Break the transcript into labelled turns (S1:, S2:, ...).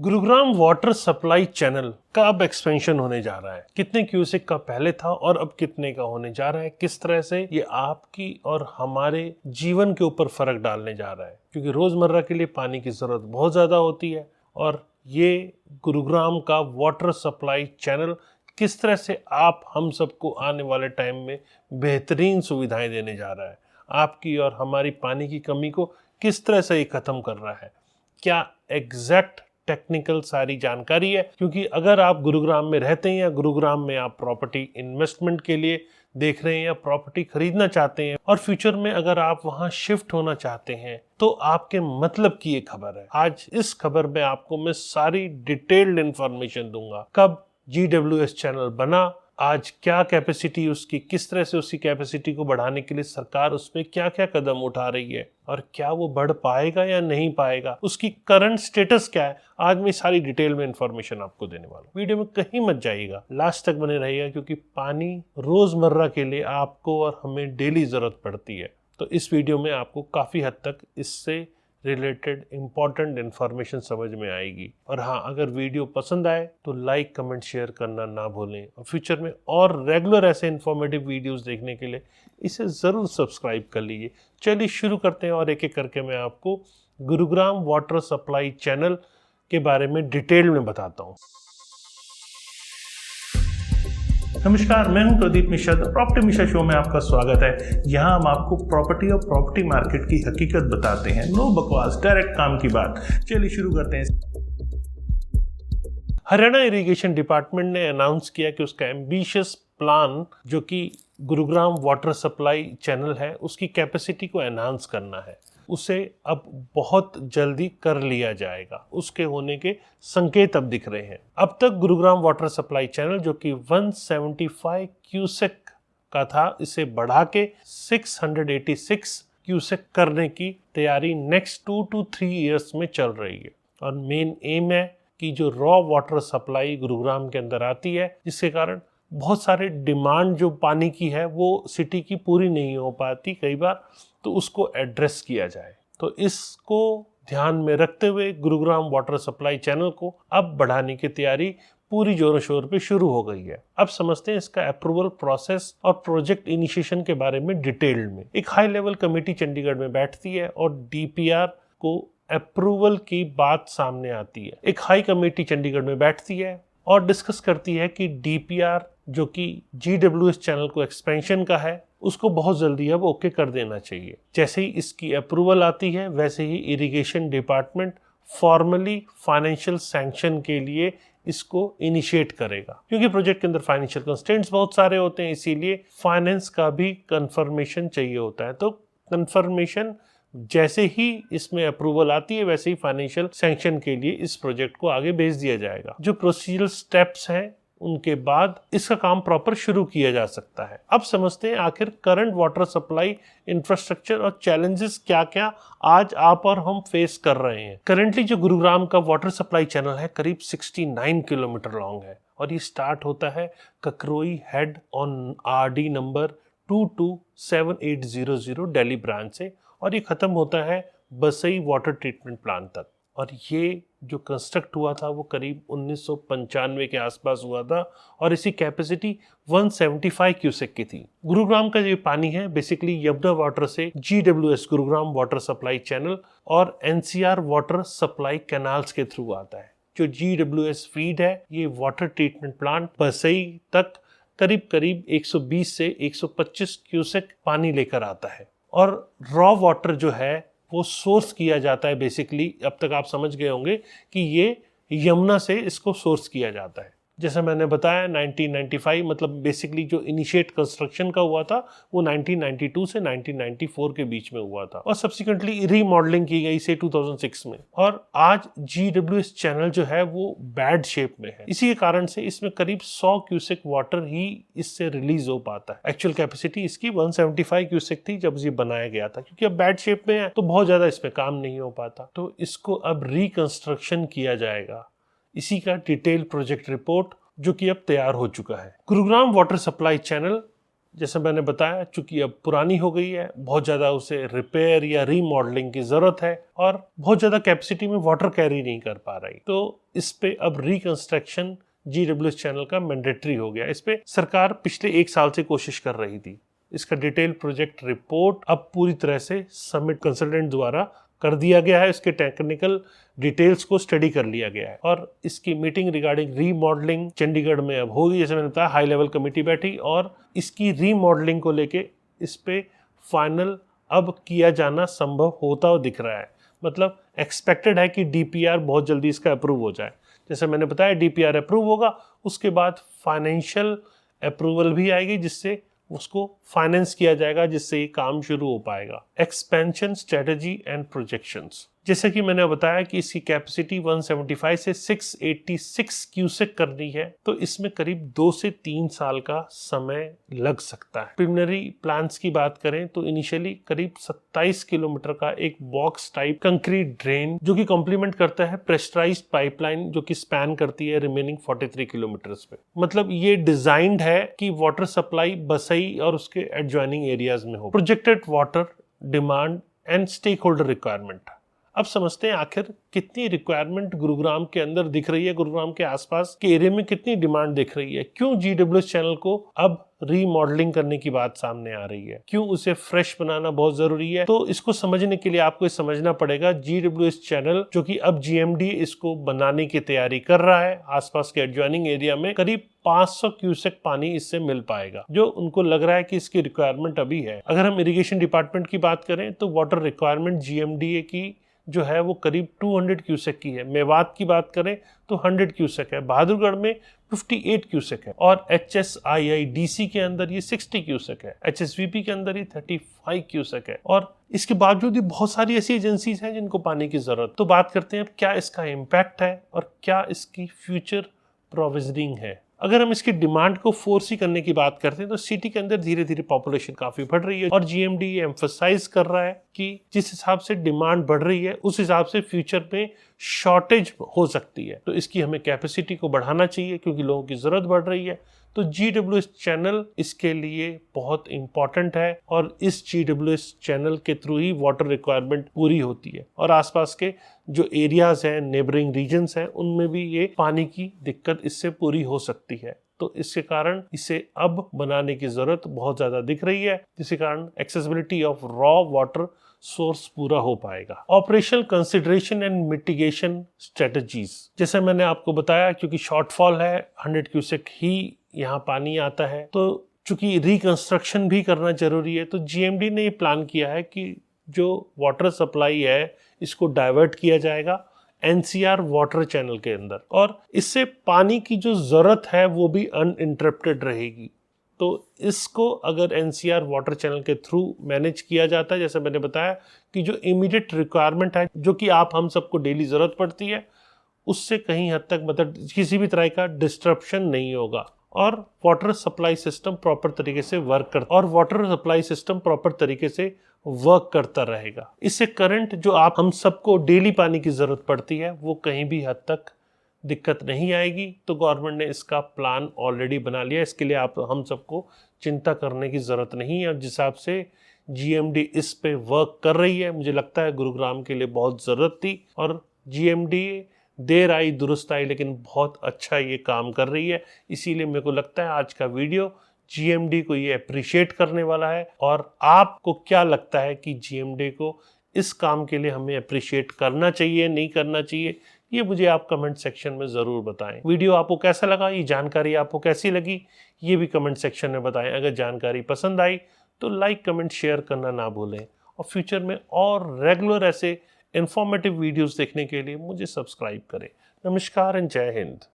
S1: Gurugram water supply channel का अब expansion होने जा रहा है। कितने क्यूसेक का पहले था और अब कितने का होने जा रहा है, किस तरह से ये आपकी और हमारे जीवन के ऊपर फर्क डालने जा रहा है, क्योंकि रोजमर्रा के लिए पानी की जरूरत बहुत ज्यादा होती है। और ये गुरुग्राम का वाटर सप्लाई चैनल किस तरह से आप हम सबको आने वाले टाइम में बेहतरीन सुविधाएं देने जा रहा है, आपकी और हमारी पानी की कमी को किस तरह से ये खत्म कर रहा है, क्या एग्जैक्ट टेक्निकल सारी जानकारी है। क्योंकि अगर आप गुरुग्राम में रहते हैं या गुरुग्राम में आप प्रॉपर्टी इन्वेस्टमेंट के लिए देख रहे हैं या प्रॉपर्टी खरीदना चाहते हैं और फ्यूचर में अगर आप वहां शिफ्ट होना चाहते हैं, तो आपके मतलब की ये खबर है। आज इस खबर में आपको मैं सारी डिटेल्ड इंफॉर्मेशन दूंगा। कब GWS चैनल बना, आज क्या कैपेसिटी उसकी, किस तरह से उसकी कैपेसिटी को बढ़ाने के लिए सरकार उसमें क्या क्या कदम उठा रही है और क्या वो बढ़ पाएगा या नहीं पाएगा, उसकी करंट स्टेटस क्या है। आज मैं सारी डिटेल में इंफॉर्मेशन आपको देने वाला हूँ। वीडियो में कहीं मत जाइएगा, लास्ट तक बने रहिएगा, क्योंकि पानी रोजमर्रा के लिए आपको और हमें डेली जरूरत पड़ती है। तो इस वीडियो में आपको काफी हद तक इससे रिलेटेड इंपॉर्टेंट इंफॉर्मेशन समझ में आएगी। और हाँ, अगर वीडियो पसंद आए तो लाइक कमेंट शेयर करना ना भूलें, और फ्यूचर में और रेगुलर ऐसे इंफॉर्मेटिव वीडियोस देखने के लिए इसे ज़रूर सब्सक्राइब कर लीजिए। चलिए शुरू करते हैं और एक एक करके मैं आपको गुरुग्राम वाटर सप्लाई चैनल के बारे में डिटेल में बताता हूँ। नमस्कार, मैं हूं प्रदीप मिश्रा। प्रॉपर्टी मिश्रा शो में आपका स्वागत है। यहां हम आपको प्रॉपर्टी और प्रॉपर्टी मार्केट की हकीकत बताते हैं। नो बकवास, डायरेक्ट काम की बात। चलिए शुरू करते हैं। हरियाणा इरिगेशन डिपार्टमेंट ने अनाउंस किया कि उसका एम्बिशियस प्लान, जो कि गुरुग्राम वाटर सप्लाई चैनल है, उसकी कैपेसिटी को एनहांस करना है। उसे अब बहुत जल्दी कर लिया जाएगा। उसके होने के संकेत अब दिख रहे हैं। अब तक गुरुग्राम वाटर सप्लाई चैनल, जो कि 175 क्यूसेक का था, इसे बढ़ा के 686 क्यूसेक करने की तैयारी नेक्स्ट 2 to 3 ईयर्स में चल रही है। और मेन एम है कि जो रॉ वाटर सप्लाई गुरुग्राम के अंदर आती है, जिसके कारण बहुत सारे डिमांड जो पानी की है वो सिटी की पूरी नहीं हो पाती कई बार, तो उसको एड्रेस किया जाए। तो इसको ध्यान में रखते हुए गुरुग्राम वाटर सप्लाई चैनल को अब बढ़ाने की तैयारी पूरी जोरों शोर पे शुरू हो गई है। अब समझते हैं इसका अप्रूवल प्रोसेस और प्रोजेक्ट इनिशिएशन के बारे में डिटेल्ड में। एक हाई लेवल कमेटी चंडीगढ़ में बैठती है और DPR को अप्रूवल की बात सामने आती है। एक हाई कमेटी चंडीगढ़ में बैठती है और डिस्कस करती है कि DPR, जो कि GWS चैनल को एक्सपेंशन का है, उसको बहुत जल्दी अब ओके कर देना चाहिए। जैसे ही इसकी अप्रूवल आती है, वैसे ही irrigation department formally financial sanction के लिए इसको इनिशिएट करेगा। क्योंकि प्रोजेक्ट के अंदर फाइनेंशियल कंस्ट्रेंट्स बहुत सारे होते हैं, इसीलिए फाइनेंस का भी कंफर्मेशन चाहिए होता है। तो कंफर्मेशन जैसे ही इसमें अप्रूवल आती है, वैसे ही फाइनेंशियल सैंक्शन के लिए इस प्रोजेक्ट को आगे भेज दिया जाएगा। जो प्रोसीजरल स्टेप्स हैं, उनके बाद इसका काम प्रॉपर शुरू किया जा सकता है। अब समझते हैं आखिर करंट वाटर सप्लाई इंफ्रास्ट्रक्चर और चैलेंजेस क्या क्या आज आप और हम फेस कर रहे हैं। करंटली जो गुरुग्राम का वाटर सप्लाई चैनल है, करीब 69 किलोमीटर लॉन्ग है, और ये स्टार्ट होता है Kakroi head on RD number 227800 Delhi branch से, और ये खत्म होता है बसई वाटर ट्रीटमेंट प्लांट तक। और ये जो कंस्ट्रक्ट हुआ था वो करीब 1995 के आसपास हुआ था, और इसी कैपेसिटी 175 क्यूसेक की थी। गुरुग्राम का जो पानी है बेसिकली यमुना वाटर से GWS Gurugram water supply channel और NCR वाटर सप्लाई कैनाल्स के थ्रू आता है। जो GWS फीड है, ये वाटर ट्रीटमेंट प्लांट बसई तक करीब करीब 120 से 125 क्यूसेक पानी लेकर आता है। और रॉ वाटर जो है वो सोर्स किया जाता है। बेसिकली अब तक आप समझ गए होंगे कि ये यमुना से इसको सोर्स किया जाता है। जैसे मैंने बताया 1995, मतलब बेसिकली जो इनिशिएट कंस्ट्रक्शन का हुआ था वो 1992 से 1994 के बीच में हुआ था, और सब्सिक्वेंटली रीमॉडलिंग की गई से 2006 में। और आज GWS चैनल जो है वो बैड शेप में है। इसी के कारण से इसमें करीब 100 क्यूसेक वाटर ही इससे रिलीज हो पाता है। एक्चुअल कैपेसिटी इसकी 175 क्यूसेक थी जब ये बनाया गया था। क्योंकि अब बैड शेप में है तो बहुत ज्यादा इसमें काम नहीं हो पाता, तो इसको अब रिकंस्ट्रक्शन किया जाएगा। इसी का डिटेल प्रोजेक्ट रिपोर्ट जो कि अब तैयार हो चुका है। गुरुग्राम वाटर सप्लाई चैनल जैसे मैंने बताया, चूंकि अब पुरानी हो गई है, बहुत ज़्यादा उसे रिपेयर या रीमॉडलिंग की ज़रूरत है और बहुत ज़्यादा कैपेसिटी में वाटर कैरी नहीं कर पा रही, तो इस पे अब रिकंस्ट्रक्शन GWS चैनल का मैंडेटरी हो गया। इस पे सरकार पिछले 1 साल से कोशिश कर रही थी। इसका डिटेल प्रोजेक्ट रिपोर्ट अब पूरी तरह से समिट कंसल्टेंट द्वारा कर दिया गया है। इसके टेक्निकल डिटेल्स को स्टडी कर लिया गया है और इसकी मीटिंग रिगार्डिंग रीमॉडलिंग चंडीगढ़ में अब होगी। जैसे मैंने बताया, हाई लेवल कमेटी बैठी और इसकी रीमॉडलिंग को लेके इस पे फाइनल अब किया जाना संभव होता हुआ दिख रहा है। मतलब एक्सपेक्टेड है कि DPR बहुत जल्दी इसका अप्रूव हो जाए। जैसे मैंने बताया, DPR अप्रूव होगा, उसके बाद फाइनेंशियल अप्रूवल भी आएगी, जिससे उसको फाइनेंस किया जाएगा, जिससे ये काम शुरू हो पाएगा। एक्सपेंशन स्ट्रेटजी एंड प्रोजेक्शंस, जैसे कि मैंने बताया कि इसकी कैपेसिटी 175 से 686 क्यूसेक करनी है, तो इसमें करीब 2 से 3 साल का समय लग सकता है। प्रिलिमिनरी प्लान्स की बात करें तो इनिशियली करीब 27 किलोमीटर का एक बॉक्स टाइप कंक्रीट ड्रेन, जो कि कॉम्प्लीमेंट करता है प्रेशराइज्ड पाइपलाइन, जो कि स्पैन करती है रिमेनिंग 43 किलोमीटर्स पे। मतलब ये डिजाइंड है कि वाटर सप्लाई बसई और उसके एडजॉइनिंग एरियाज में हो। Projected water demand and stake holder requirement, अब समझते हैं आखिर कितनी रिक्वायरमेंट गुरुग्राम के अंदर दिख रही है, गुरुग्राम के आसपास के एरिया में कितनी डिमांड दिख रही है, क्यों GWS चैनल को अब रीमॉडलिंग करने की बात सामने आ रही है, क्यों उसे फ्रेश बनाना बहुत जरूरी है। तो इसको समझने के लिए आपको समझना पड़ेगा GWS चैनल, जो कि अब GMD इसको बनाने की तैयारी कर रहा है, आसपास के एडजॉइनिंग एरिया में करीब 500 क्यूसेक पानी इससे मिल पाएगा, जो उनको लग रहा है कि इसकी रिक्वायरमेंट अभी है। अगर हम इरिगेशन डिपार्टमेंट की बात करें तो वाटर रिक्वायरमेंट GMDA की जो है वो करीब 200 क्यूसेक की है। मेवात की बात करें तो 100 क्यूसेक है, बहादुरगढ़ में 58 क्यूसेक है और HSIIDC के अंदर ये 60 क्यूसेक है, HSVP के अंदर ये 35 क्यूसेक है। और इसके बावजूद भी बहुत सारी ऐसी एजेंसीज हैं जिनको पानी की जरूरत। तो बात करते हैं अब क्या इसका इम्पैक्ट है और क्या इसकी फ्यूचर प्रोविजनिंग है। अगर हम इसकी डिमांड को फोर्सी करने की बात करते हैं तो सिटी के अंदर धीरे धीरे पॉपुलेशन काफी बढ़ रही है और GMD एम्फसाइज कर रहा है कि जिस हिसाब से डिमांड बढ़ रही है उस हिसाब से फ्यूचर में शॉर्टेज हो सकती है। तो इसकी हमें कैपेसिटी को बढ़ाना चाहिए क्योंकि लोगों की जरूरत बढ़ रही है। तो GWS चैनल इसके लिए बहुत इंपॉर्टेंट है और इस GWS चैनल के थ्रू ही वाटर रिक्वायरमेंट पूरी होती है और आसपास के जो एरियाज हैं, नेबरिंग रीजन्स हैं, उनमें भी ये पानी की दिक्कत इससे पूरी हो सकती है। तो इसके कारण इसे अब बनाने की जरूरत बहुत ज्यादा दिख रही है, जिसके कारण accessibility of raw water source पूरा हो पाएगा। Operational consideration and mitigation strategies, जैसे मैंने आपको बताया, क्योंकि शॉर्टफॉल है, 100 क्यूसेक ही यहाँ पानी आता है, तो चूंकि रिकंस्ट्रक्शन भी करना जरूरी है, तो GMD ने ये प्लान किया है कि जो वाटर सप्लाई है इसको डाइवर्ट किया जाएगा NCR वाटर चैनल के अंदर और इससे पानी की जो जरूरत है वो भी अनइंटरप्टेड रहेगी। तो इसको अगर NCR वाटर चैनल के थ्रू मैनेज किया जाता है, जैसे मैंने बताया कि जो इमीडिएट रिक्वायरमेंट है, जो कि आप हम सबको डेली जरूरत पड़ती है, उससे कहीं हद तक मतलब किसी भी तरह का डिस्ट्रप्शन नहीं होगा और वाटर सप्लाई सिस्टम प्रॉपर तरीके से वर्क करता रहेगा। इससे करंट जो आप हम सबको डेली पानी की जरूरत पड़ती है वो कहीं भी हद तक दिक्कत नहीं आएगी। तो गवर्नमेंट ने इसका प्लान ऑलरेडी बना लिया, इसके लिए आप हम सबको चिंता करने की जरूरत नहीं है। और जिस हिसाब से GMD इस पे वर्क कर रही है, मुझे लगता है गुरुग्राम के लिए बहुत ज़रूरत थी और GMD देर आई दुरुस्त आई, लेकिन बहुत अच्छा ये काम कर रही है। इसीलिए मेरे को लगता है आज का वीडियो GMD को ये अप्रिशिएट करने वाला है। और आपको क्या लगता है कि GMD को इस काम के लिए हमें अप्रिशिएट करना चाहिए, नहीं करना चाहिए, ये मुझे आप कमेंट सेक्शन में ज़रूर बताएं। वीडियो आपको कैसा लगा, ये जानकारी आपको कैसी लगी, ये भी कमेंट सेक्शन में बताएं। अगर जानकारी पसंद आई तो लाइक, कमेंट, शेयर करना ना भूलें और फ्यूचर में और रेगुलर ऐसे इंफॉर्मेटिव वीडियोस देखने के लिए मुझे सब्सक्राइब करें। नमस्कार एंड जय हिंद।